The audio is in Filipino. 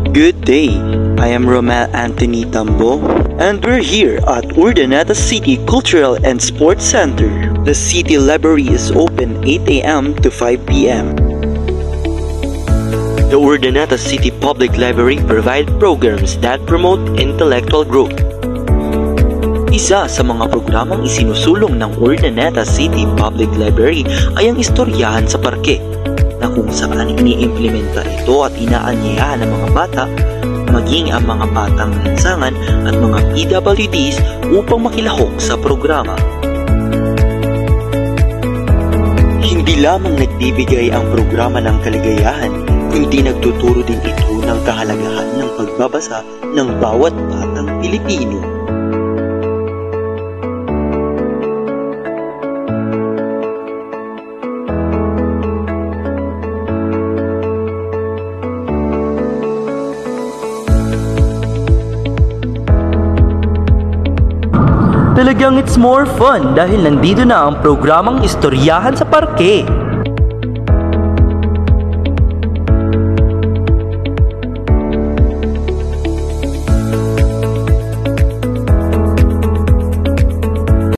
Good day, I am Romel Anthony Tambo, and we're here at Urdaneta City Cultural and Sports Center. The City Library is open 8 a.m. to 5 p.m. The Urdaneta City Public Library provides programs that promote intellectual growth. Isa sa mga programang isinusulong ng Urdaneta City Public Library ay ang Istoryahan sa Parke, na kung saan iniimplementa ito at inaanyayahan ng mga bata, maging ang mga batang lansangan at mga PWDs upang makilahok sa programa. Hindi lamang nagbibigay ang programa ng kaligayahan, kundi nagtuturo din ito ng kahalagahan ng pagbabasa ng bawat batang Pilipino. Talagang it's more fun dahil nandito na ang programang Istoryahan sa Parke.